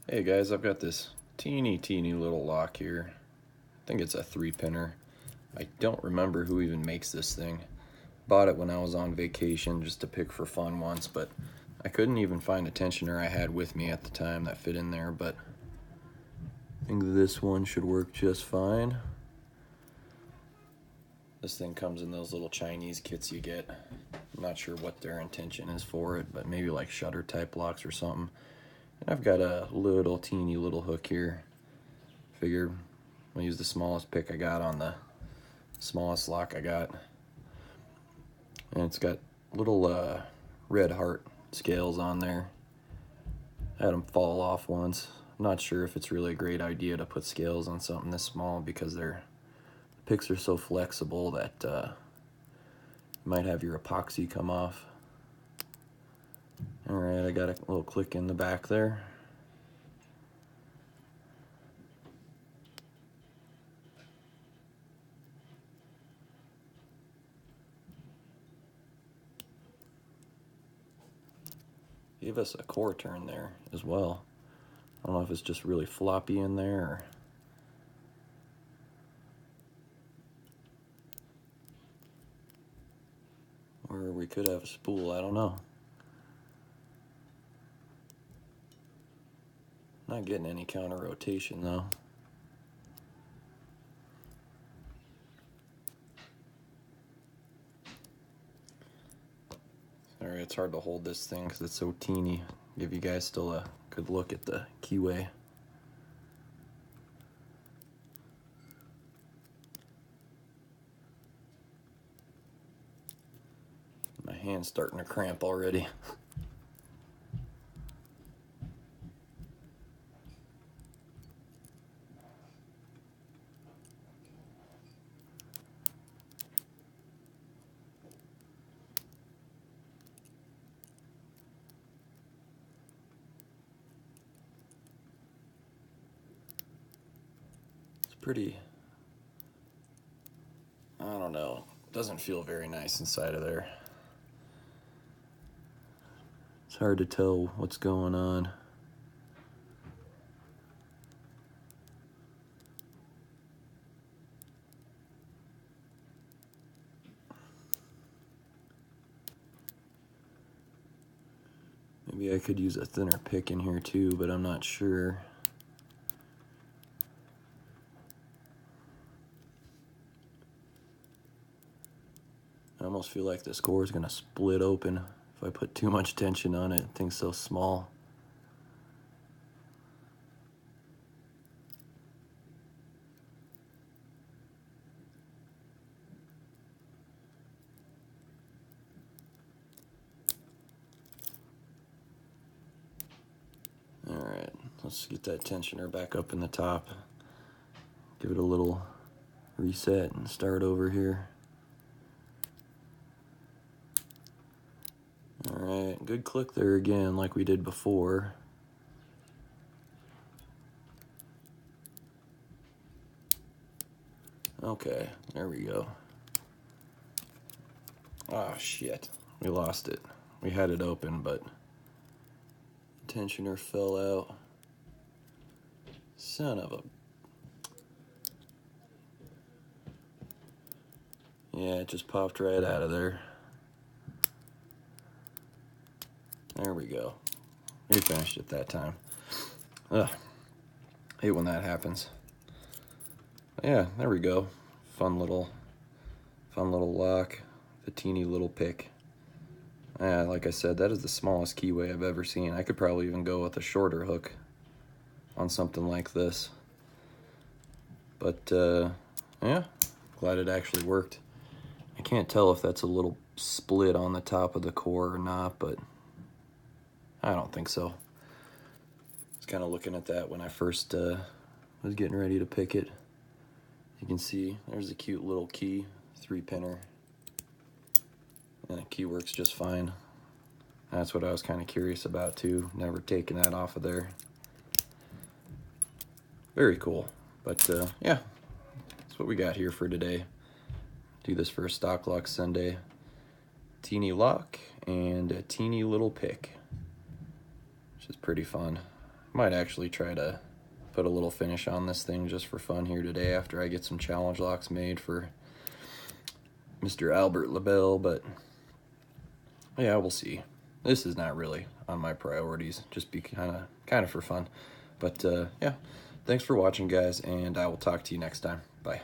Hey guys, I've got this teeny little lock here. I think it's a 3-pinner. I don't remember who even makes this thing. Bought it when I was on vacation just to pick for fun once, but I couldn't even find a tensioner I had with me at the time that fit in there, but I think this one should work just fine. This thing comes in those little Chinese kits you get. I'm not sure what their intention is for it, but maybe like shutter type locks or something. And I've got a little teeny little hook here. Figured I'll use the smallest pick I got on the smallest lock I got. And it's got little red heart scales on there. I had them fall off once. I'm not sure if it's really a great idea to put scales on something this small because the picks are so flexible that you might have your epoxy come off. Alright, I got a little click in the back there. Gave us a core turn there as well. I don't know if it's just really floppy in there or we could have a spool, I don't know. Not getting any counter rotation though. Alright, it's hard to hold this thing because it's so teeny. Give you guys still a good look at the keyway. My hand's starting to cramp already. It's pretty, I don't know, doesn't feel very nice inside of there. It's hard to tell what's going on. Maybe I could use a thinner pick in here too, but I'm not sure. I almost feel like this core is gonna split open if I put too much tension on it. The thing's so small. Alright, let's get that tensioner back up in the top. Give it a little reset and start over here. Alright, good click there again like we did before. Okay, there we go. Ah, shit. We lost it. We had it open, but tensioner fell out. Son of a... Yeah, it just popped right out of there. There we go. We finished it that time. Ugh. Hate when that happens. Yeah, there we go. Fun little lock. The teeny little pick. Yeah, like I said, that is the smallest keyway I've ever seen. I could probably even go with a shorter hook on something like this. But, yeah, glad it actually worked. I can't tell if that's a little split on the top of the core or not, but I don't think so. I was kind of looking at that when I first was getting ready to pick it. You can see there's a cute little key, 3-pinner, and the key works just fine. That's what I was kind of curious about too, never taking that off of there. Very cool, but yeah, that's what we got here for today. Do this for a Stock Lock Sunday. Teeny lock and a teeny little pick, which is pretty fun. Might actually try to put a little finish on this thing just for fun here today after I get some challenge locks made for Mr. Albert LaBelle, but yeah, we'll see. This is not really on my priorities, just be kind of for fun. But yeah, thanks for watching, guys, and I will talk to you next time. Bye.